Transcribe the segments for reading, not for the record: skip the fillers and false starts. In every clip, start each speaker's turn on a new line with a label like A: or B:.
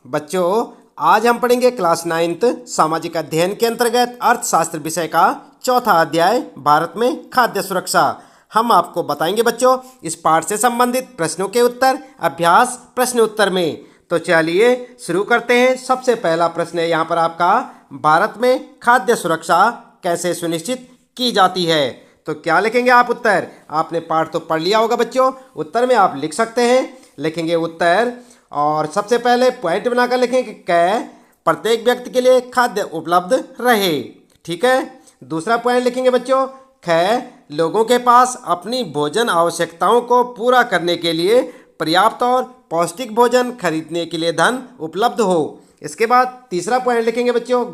A: बच्चों, आज हम पढ़ेंगे क्लास 9th सामाजिक अध्ययन के अंतर्गत अर्थशास्त्र विषय का चौथा अध्याय भारत में खाद्य सुरक्षा। हम आपको बताएंगे बच्चों इस पाठ से संबंधित प्रश्नों के उत्तर अभ्यास प्रश्न उत्तर में। तो चलिए शुरू करते हैं। सबसे पहला प्रश्न है यहाँ पर आपका, भारत में खाद्य सुरक्षा कैसे सुनिश्चित की जाती है। तो क्या लिखेंगे आप उत्तर? आपने पाठ तो पढ़ लिया होगा बच्चों, उत्तर में आप लिख सकते हैं, लिखेंगे उत्तर और सबसे पहले पॉइंट बनाकर लिखेंगे कि प्रत्येक व्यक्ति के लिए खाद्य उपलब्ध रहे। ठीक है। दूसरा पॉइंट लिखेंगे बच्चों, लोगों के पास अपनी भोजन आवश्यकताओं को पूरा करने के लिए पर्याप्त और पौष्टिक भोजन खरीदने के लिए धन उपलब्ध हो। इसके बाद तीसरा पॉइंट लिखेंगे बच्चों,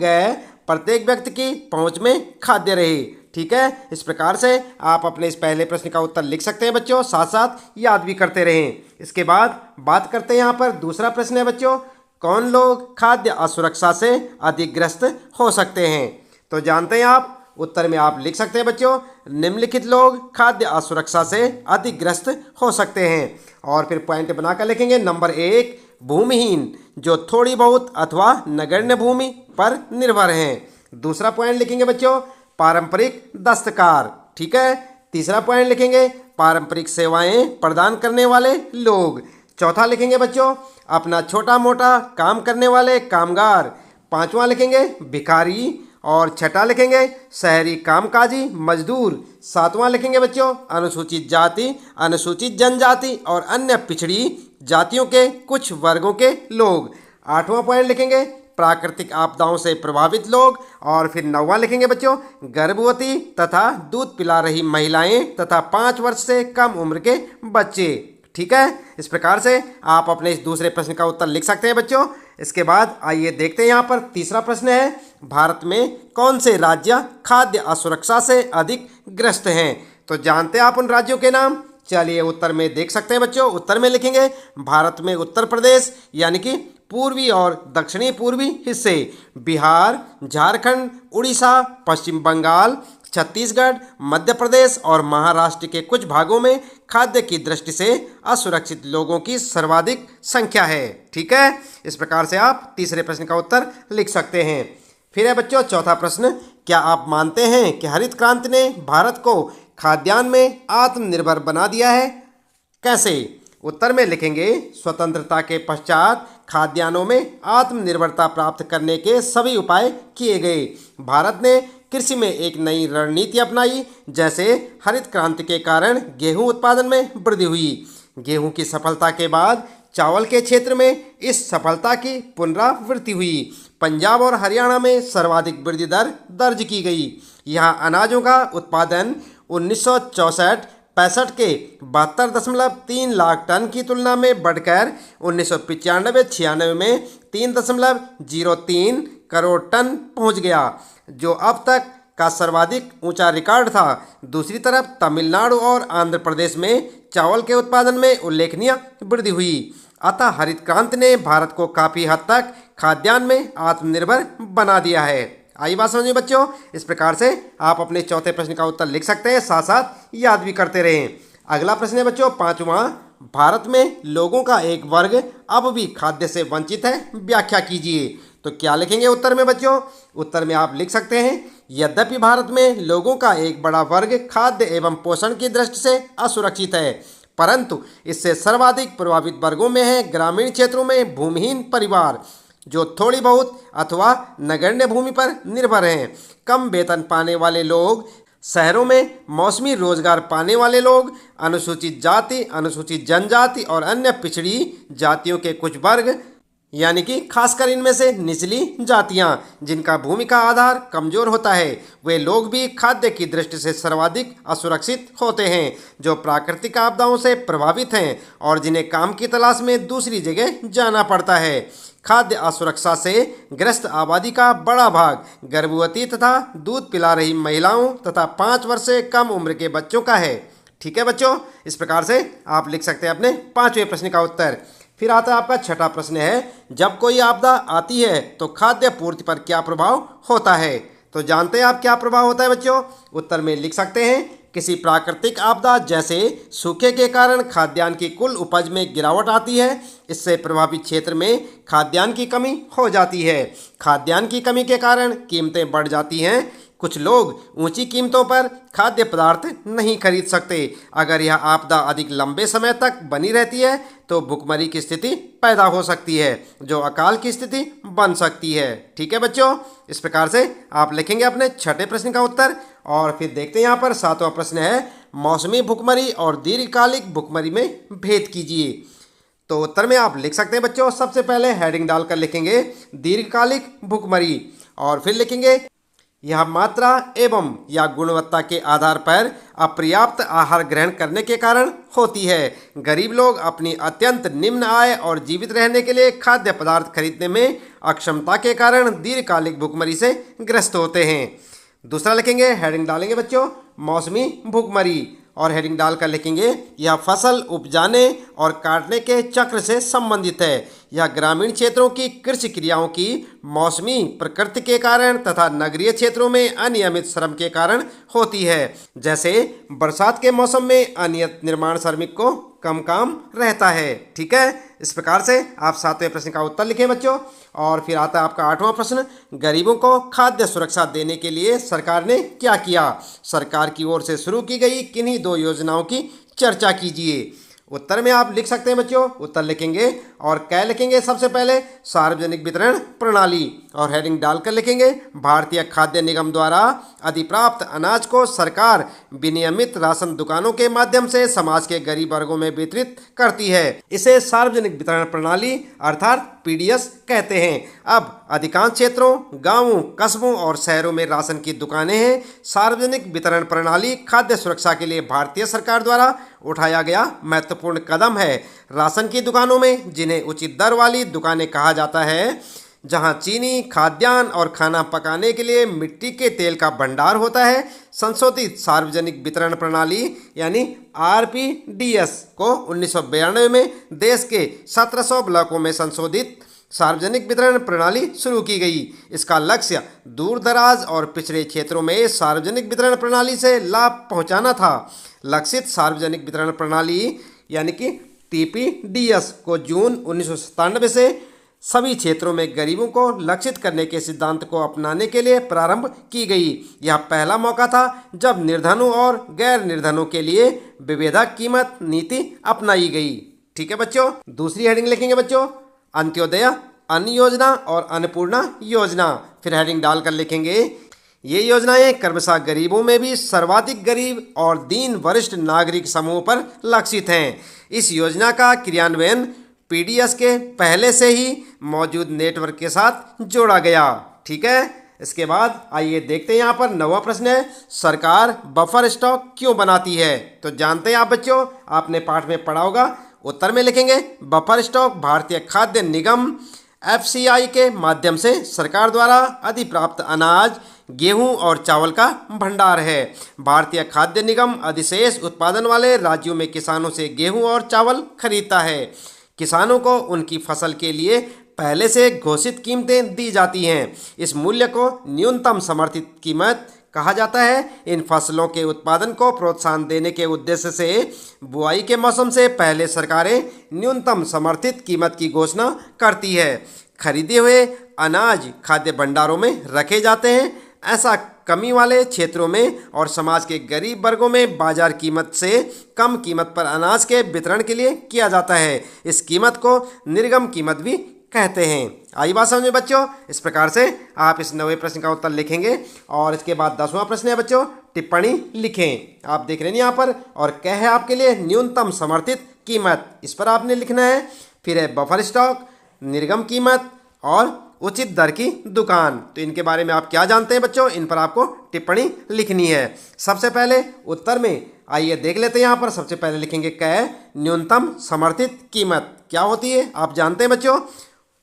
A: प्रत्येक व्यक्ति की पहुंच में खाद्य रहे। ठीक है। इस प्रकार से आप अपने इस पहले प्रश्न का उत्तर लिख सकते हैं बच्चों, साथ साथ याद भी करते रहें। इसके बाद बात करते हैं यहाँ पर दूसरा प्रश्न है बच्चों, कौन लोग खाद्य असुरक्षा से अधिक ग्रस्त हो सकते हैं। तो जानते हैं आप, उत्तर में आप लिख सकते हैं बच्चों, निम्नलिखित लोग खाद्य असुरक्षा से अधिक ग्रस्त हो सकते हैं। और फिर पॉइंट बनाकर लिखेंगे, नंबर 1, भूमिहीन जो थोड़ी बहुत अथवा नगण्य भूमि पर निर्भर हैं। दूसरा पॉइंट लिखेंगे बच्चों, पारंपरिक दस्तकार। ठीक है। तीसरा पॉइंट लिखेंगे, पारंपरिक सेवाएं प्रदान करने वाले लोग। चौथा लिखेंगे बच्चों, अपना छोटा मोटा काम करने वाले कामगार। पांचवा लिखेंगे भिखारी और छठा लिखेंगे शहरी कामकाजी मजदूर। सातवां लिखेंगे बच्चों, अनुसूचित जाति, अनुसूचित जनजाति और अन्य पिछड़ी जातियों के कुछ वर्गों के लोग। आठवां पॉइंट लिखेंगे प्राकृतिक आपदाओं से प्रभावित लोग। और फिर नौवां लिखेंगे बच्चों, गर्भवती तथा दूध पिला रही महिलाएं तथा 5 वर्ष से कम उम्र के बच्चे। ठीक है। इस प्रकार से आप अपने इस दूसरे प्रश्न का उत्तर लिख सकते हैं बच्चों। इसके बाद आइए देखते हैं यहाँ पर तीसरा प्रश्न है, भारत में कौन से राज्य खाद्य असुरक्षा से अधिक ग्रस्त हैं। तो जानते हैं आप उन राज्यों के नाम? चलिए उत्तर में देख सकते हैं बच्चों। उत्तर में लिखेंगे भारत में उत्तर प्रदेश यानी कि पूर्वी और दक्षिणी पूर्वी हिस्से, बिहार, झारखंड, उड़ीसा, पश्चिम बंगाल, छत्तीसगढ़, मध्य प्रदेश और महाराष्ट्र के कुछ भागों में खाद्य की दृष्टि से असुरक्षित लोगों की सर्वाधिक संख्या है। ठीक है। इस प्रकार से आप तीसरे प्रश्न का उत्तर लिख सकते हैं। फिर है बच्चों चौथा प्रश्न, क्या आप मानते हैं कि हरित क्रांति ने भारत को खाद्यान्न में आत्मनिर्भर बना दिया है? कैसे? उत्तर में लिखेंगे, स्वतंत्रता के पश्चात खाद्यान्नों में आत्मनिर्भरता प्राप्त करने के सभी उपाय किए गए। भारत ने कृषि में एक नई रणनीति अपनाई, जैसे हरित क्रांति के कारण गेहूं उत्पादन में वृद्धि हुई। गेहूं की सफलता के बाद चावल के क्षेत्र में इस सफलता की पुनरावृत्ति हुई। पंजाब और हरियाणा में सर्वाधिक वृद्धि दर दर्ज की गई। यहाँ अनाजों का उत्पादन 1964-65 के 72.3 लाख टन की तुलना में बढ़कर 1995-96 में 3.03 करोड़ टन पहुंच गया, जो अब तक का सर्वाधिक ऊंचा रिकॉर्ड था। दूसरी तरफ तमिलनाडु और आंध्र प्रदेश में चावल के उत्पादन में उल्लेखनीय वृद्धि हुई। अतः हरित क्रांति ने भारत को काफ़ी हद तक खाद्यान्न में आत्मनिर्भर बना दिया है। आई बात समझ में बच्चों? इस प्रकार से आप अपने चौथे प्रश्न का उत्तर लिख सकते हैं, साथ साथ याद भी करते रहें। अगला प्रश्न है बच्चों पांचवा, भारत में लोगों का एक वर्ग अब भी खाद्य से वंचित है, व्याख्या कीजिए। तो क्या लिखेंगे उत्तर में बच्चों? उत्तर में आप लिख सकते हैं, यद्यपि भारत में लोगों का एक बड़ा वर्ग खाद्य एवं पोषण की दृष्टि से असुरक्षित है, परंतु इससे सर्वाधिक प्रभावित वर्गों में है ग्रामीण क्षेत्रों में भूमिहीन परिवार, जो थोड़ी बहुत अथवा नगण्य भूमि पर निर्भर हैं, कम वेतन पाने वाले लोग, शहरों में मौसमी रोजगार पाने वाले लोग, अनुसूचित जाति, अनुसूचित जनजाति और अन्य पिछड़ी जातियों के कुछ वर्ग, यानी कि खासकर इनमें से निचली जातियां जिनका भूमि का आधार कमजोर होता है, वे लोग भी खाद्य की दृष्टि से सर्वाधिक असुरक्षित होते हैं, जो प्राकृतिक आपदाओं से प्रभावित हैं और जिन्हें काम की तलाश में दूसरी जगह जाना पड़ता है। खाद्य असुरक्षा से ग्रस्त आबादी का बड़ा भाग गर्भवती तथा दूध पिला रही महिलाओं तथा 5 वर्ष से कम उम्र के बच्चों का है। ठीक है बच्चों, इस प्रकार से आप लिख सकते हैं अपने पांचवें प्रश्न का उत्तर। फिर आता है आपका छठा प्रश्न है, जब कोई आपदा आती है तो खाद्य पूर्ति पर क्या प्रभाव होता है। तो जानते हैं आप क्या प्रभाव होता है बच्चों? उत्तर में लिख सकते हैं, किसी प्राकृतिक आपदा जैसे सूखे के कारण खाद्यान्न की कुल उपज में गिरावट आती है। इससे प्रभावित क्षेत्र में खाद्यान्न की कमी हो जाती है। खाद्यान्न की कमी के कारण कीमतें बढ़ जाती हैं। कुछ लोग ऊंची कीमतों पर खाद्य पदार्थ नहीं खरीद सकते। अगर यह आपदा अधिक लंबे समय तक बनी रहती है तो भुखमरी की स्थिति पैदा हो सकती है, जो अकाल की स्थिति बन सकती है। ठीक है बच्चों, इस प्रकार से आप लिखेंगे अपने छठे प्रश्न का उत्तर। और फिर देखते हैं यहाँ पर सातवां प्रश्न है, मौसमी भुखमरी और दीर्घकालिक भुखमरी में भेद कीजिए। तो उत्तर में आप लिख सकते हैं बच्चों, सबसे पहले हेडिंग डालकर लिखेंगे दीर्घकालिक भुखमरी, और फिर लिखेंगे यह मात्रा एवं या गुणवत्ता के आधार पर अपर्याप्त आहार ग्रहण करने के कारण होती है। गरीब लोग अपनी अत्यंत निम्न आय और जीवित रहने के लिए खाद्य पदार्थ खरीदने में अक्षमता के कारण दीर्घकालिक भुखमरी से ग्रस्त होते हैं। दूसरा लिखेंगे, हेडिंग डालेंगे बच्चों मौसमी भुखमरी, और हेडिंग डालकर लिखेंगे यह फसल उपजाने और काटने के चक्र से संबंधित है। यह ग्रामीण क्षेत्रों की कृषि क्रियाओं की मौसमी प्रकृति के कारण तथा नगरीय क्षेत्रों में अनियमित श्रम के कारण होती है। जैसे बरसात के मौसम में अनियमित निर्माण श्रमिक को कम काम रहता है। ठीक है, इस प्रकार से आप सातवें प्रश्न का उत्तर लिखें बच्चों। और फिर आता है आपका आठवां प्रश्न, गरीबों को खाद्य सुरक्षा देने के लिए सरकार ने क्या किया? सरकार की ओर से शुरू की गई किन्हीं दो योजनाओं की चर्चा कीजिए। उत्तर में आप लिख सकते हैं बच्चों, उत्तर लिखेंगे और क्या लिखेंगे, सबसे पहले सार्वजनिक वितरण प्रणाली, और हेडिंग डालकर लिखेंगे भारतीय खाद्य निगम द्वारा अधिप्राप्त अनाज को सरकार विनियमित राशन दुकानों के माध्यम से समाज के गरीब वर्गों में वितरित करती है। इसे सार्वजनिक वितरण प्रणाली अर्थात पीडीएस कहते हैं। अब अधिकांश क्षेत्रों, गांवों, कस्बों और शहरों में राशन की दुकानें हैं। सार्वजनिक वितरण प्रणाली खाद्य सुरक्षा के लिए भारतीय सरकार द्वारा उठाया गया महत्वपूर्ण कदम है। राशन की दुकानों में, जिन्हें उचित दर वाली दुकानें कहा जाता है, जहां चीनी, खाद्यान्न और खाना पकाने के लिए मिट्टी के तेल का भंडार होता है, संशोधित सार्वजनिक वितरण प्रणाली यानी आरपीडीएस को 1992 में देश के 1700 ब्लॉकों में संशोधित सार्वजनिक वितरण प्रणाली शुरू की गई। इसका लक्ष्य दूर दराज और पिछड़े क्षेत्रों में सार्वजनिक वितरण प्रणाली से लाभ पहुंचाना था। लक्षित सार्वजनिक वितरण प्रणाली यानी कि टीपीडीएस को जून 1997 से सभी क्षेत्रों में गरीबों को लक्षित करने के सिद्धांत को अपनाने के लिए प्रारंभ की गई। यह पहला मौका था जब निर्धनों और गैर निर्धनों के लिए विभेदक कीमत नीति अपनाई गई। ठीक है बच्चों, दूसरी हेडिंग लिखेंगे बच्चों अंत्योदय अन्न योजना और अन्नपूर्णा योजना। फिर हेडिंग डालकर लिखेंगे ये योजनाएं क्रमशः गरीबों में भी सर्वाधिक गरीब और दीन वरिष्ठ नागरिक समूह पर लक्षित हैं। इस योजना का क्रियान्वयन पीडीएस के पहले से ही मौजूद नेटवर्क के साथ जोड़ा गया। ठीक है, इसके बाद आइए देखते हैं यहाँ पर नौवां प्रश्न है, सरकार बफर स्टॉक क्यों बनाती है? तो जानते हैं आप बच्चों, आपने पाठ में पढ़ा होगा। उत्तर में लिखेंगे बफर स्टॉक भारतीय खाद्य निगम एफसीआई के माध्यम से सरकार द्वारा अधिप्राप्त अनाज, गेहूं और चावल का भंडार है। भारतीय खाद्य निगम अधिशेष उत्पादन वाले राज्यों में किसानों से गेहूं और चावल खरीदता है। किसानों को उनकी फसल के लिए पहले से घोषित कीमतें दी जाती हैं। इस मूल्य को न्यूनतम समर्थित कीमत कहा जाता है। इन फसलों के उत्पादन को प्रोत्साहन देने के उद्देश्य से बुआई के मौसम से पहले सरकारें न्यूनतम समर्थित कीमत की घोषणा करती है। खरीदे हुए अनाज खाद्य भंडारों में रखे जाते हैं। ऐसा कमी वाले क्षेत्रों में और समाज के गरीब वर्गों में बाजार कीमत से कम कीमत पर अनाज के वितरण के लिए किया जाता है। इस कीमत को निर्गम कीमत भी कहते हैं। आई बात समझ में बच्चों? इस प्रकार से आप इस 9वें प्रश्न का उत्तर लिखेंगे। और इसके बाद 10वां प्रश्न है बच्चों, टिप्पणी लिखें। आप देख रहे हैं यहाँ पर, और क्या है आपके लिए न्यूनतम समर्थित कीमत, इस पर आपने लिखना है। फिर है बफर स्टॉक, निर्गम कीमत और उचित दर की दुकान। तो इनके बारे में आप क्या जानते हैं बच्चों, इन पर आपको टिप्पणी लिखनी है। सबसे पहले उत्तर में आइए देख लेते हैं। यहाँ पर सबसे पहले लिखेंगे क्या, न्यूनतम समर्थित कीमत क्या होती है, आप जानते हैं बच्चों।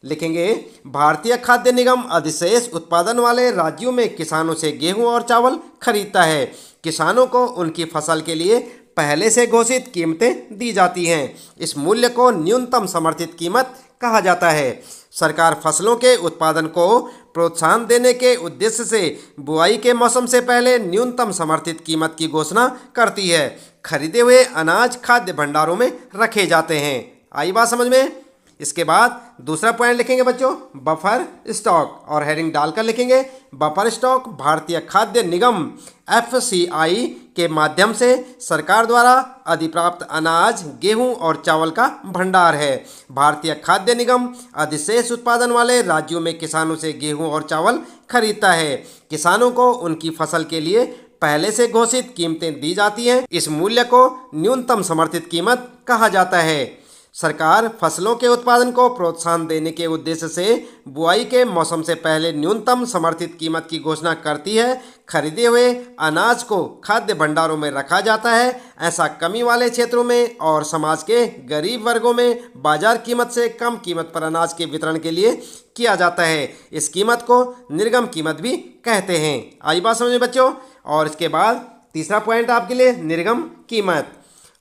A: लिखेंगे भारतीय खाद्य निगम अधिशेष उत्पादन वाले राज्यों में किसानों से गेहूं और चावल खरीदता है। किसानों को उनकी फसल के लिए पहले से घोषित कीमतें दी जाती हैं। इस मूल्य को न्यूनतम समर्थित कीमत कहा जाता है। सरकार फसलों के उत्पादन को प्रोत्साहन देने के उद्देश्य से बुआई के मौसम से पहले न्यूनतम समर्थित कीमत की घोषणा करती है। खरीदे हुए अनाज खाद्य भंडारों में रखे जाते हैं। आई बात समझ में। इसके बाद दूसरा पॉइंट लिखेंगे बच्चों बफर स्टॉक और हेडिंग डालकर लिखेंगे बफर स्टॉक भारतीय खाद्य निगम FCI के माध्यम से सरकार द्वारा अधिप्राप्त अनाज, गेहूं और चावल का भंडार है। भारतीय खाद्य निगम अधिशेष उत्पादन वाले राज्यों में किसानों से गेहूं और चावल खरीदता है। किसानों को उनकी फसल के लिए पहले से घोषित कीमतें दी जाती हैं। इस मूल्य को न्यूनतम समर्थित कीमत कहा जाता है। सरकार फसलों के उत्पादन को प्रोत्साहन देने के उद्देश्य से बुआई के मौसम से पहले न्यूनतम समर्थित कीमत की घोषणा करती है। खरीदे हुए अनाज को खाद्य भंडारों में रखा जाता है। ऐसा कमी वाले क्षेत्रों में और समाज के गरीब वर्गों में बाजार कीमत से कम कीमत पर अनाज के वितरण के लिए किया जाता है। इस कीमत को निर्गम कीमत भी कहते हैं। आई बात समझ में बच्चों। और इसके बाद तीसरा पॉइंट आपके लिए निर्गम कीमत,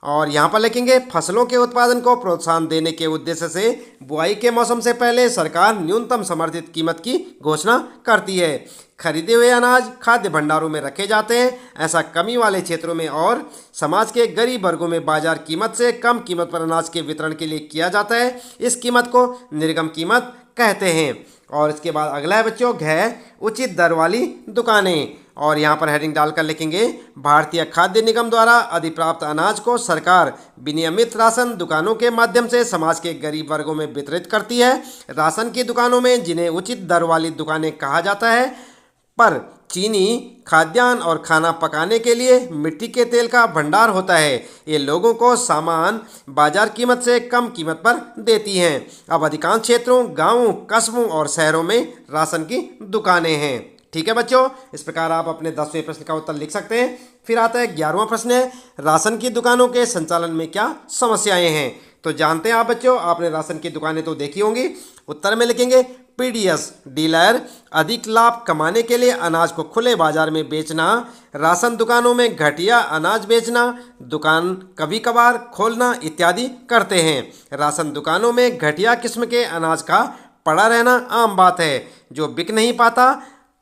A: और यहाँ पर लिखेंगे फसलों के उत्पादन को प्रोत्साहन देने के उद्देश्य से बुआई के मौसम से पहले सरकार न्यूनतम समर्थित कीमत की घोषणा करती है। खरीदे हुए अनाज खाद्य भंडारों में रखे जाते हैं। ऐसा कमी वाले क्षेत्रों में और समाज के गरीब वर्गों में बाजार कीमत से कम कीमत पर अनाज के वितरण के लिए किया जाता है। इस कीमत को निर्गम कीमत कहते हैं। और इसके बाद अगला है बच्चों उचित दर वाली दुकानें, और यहाँ पर हेडिंग डालकर लिखेंगे भारतीय खाद्य निगम द्वारा अधिप्राप्त अनाज को सरकार विनियमित राशन दुकानों के माध्यम से समाज के गरीब वर्गों में वितरित करती है। राशन की दुकानों में, जिन्हें उचित दर वाली दुकानें कहा जाता है, पर चीनी, खाद्यान्न और खाना पकाने के लिए मिट्टी के तेल का भंडार होता है। ये लोगों को सामान बाजार कीमत से कम कीमत पर देती हैं। अब अधिकांश क्षेत्रों, गांवों, कस्बों और शहरों में राशन की दुकानें हैं। ठीक है बच्चों, इस प्रकार आप अपने 10वें प्रश्न का उत्तर लिख सकते हैं। फिर आता है 11वां प्रश्न है राशन की दुकानों के संचालन में क्या समस्याएं हैं। तो जानते हैं आप बच्चों, आपने राशन की दुकानें तो देखी होंगी। उत्तर में लिखेंगे PDS डीलर अधिक लाभ कमाने के लिए अनाज को खुले बाजार में बेचना, राशन दुकानों में घटिया अनाज बेचना, दुकान कभी कभार खोलना इत्यादि करते हैं। राशन दुकानों में घटिया किस्म के अनाज का पड़ा रहना आम बात है, जो बिक नहीं पाता।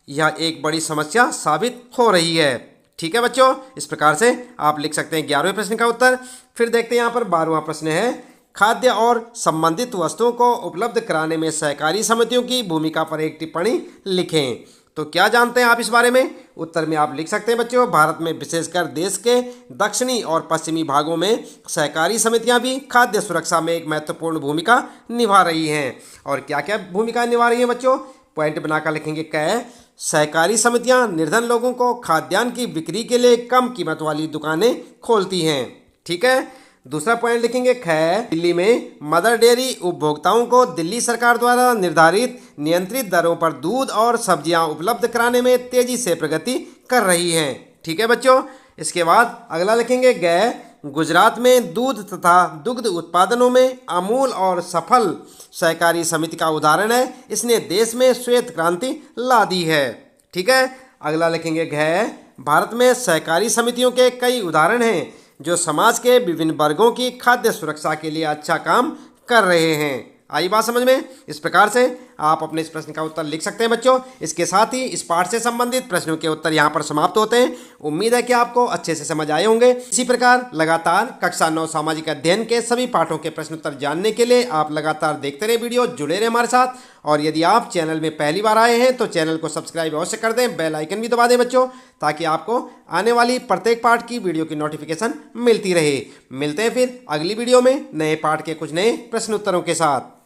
A: यह एक बड़ी समस्या साबित हो रही है। ठीक है बच्चों, इस प्रकार से आप लिख सकते हैं 11वें प्रश्न का उत्तर। फिर देखते हैं यहाँ पर 12वां प्रश्न है खाद्य और संबंधित वस्तुओं को उपलब्ध कराने में सहकारी समितियों की भूमिका पर एक टिप्पणी लिखें। तो क्या जानते हैं आप इस बारे में। उत्तर में आप लिख सकते हैं बच्चों भारत में विशेषकर देश के दक्षिणी और पश्चिमी भागों में सहकारी समितियां भी खाद्य सुरक्षा में एक महत्वपूर्ण भूमिका निभा रही हैं। और क्या क्या भूमिका निभा रही हैं बच्चों, पॉइंट बनाकर लिखेंगे सहकारी समितियां निर्धन लोगों को खाद्यान्न की बिक्री के लिए कम कीमत वाली दुकानें खोलती हैं। ठीक है। दूसरा पॉइंट लिखेंगे दिल्ली में मदर डेयरी उपभोक्ताओं को दिल्ली सरकार द्वारा निर्धारित नियंत्रित दरों पर दूध और सब्जियां उपलब्ध कराने में तेजी से प्रगति कर रही हैं। ठीक है बच्चों। इसके बाद अगला लिखेंगे गुजरात में दूध तथा दुग्ध उत्पादनों में अमूल और सफल सहकारी समिति का उदाहरण है। इसने देश में श्वेत क्रांति ला दी है। ठीक है। अगला लिखेंगे भारत में सहकारी समितियों के कई उदाहरण हैं जो समाज के विभिन्न वर्गों की खाद्य सुरक्षा के लिए अच्छा काम कर रहे हैं। आई बात समझ में। इस प्रकार से आप अपने इस प्रश्न का उत्तर लिख सकते हैं बच्चों। इसके साथ ही इस पाठ से संबंधित प्रश्नों के उत्तर यहाँ पर समाप्त होते हैं। उम्मीद है कि आपको अच्छे से समझ आए होंगे। इसी प्रकार लगातार कक्षा 9 सामाजिक अध्ययन के सभी पाठों के प्रश्न उत्तर जानने के लिए आप लगातार देखते रहे वीडियो, जुड़े रहे हमारे साथ। और यदि आप चैनल में पहली बार आए हैं तो चैनल को सब्सक्राइब अवश्य कर दें, बेल आइकन भी दबा दें बच्चों, ताकि आपको आने वाली प्रत्येक पाठ की वीडियो की नोटिफिकेशन मिलती रहे। मिलते हैं फिर अगली वीडियो में नए पाठ के कुछ नए प्रश्न उत्तरों के साथ।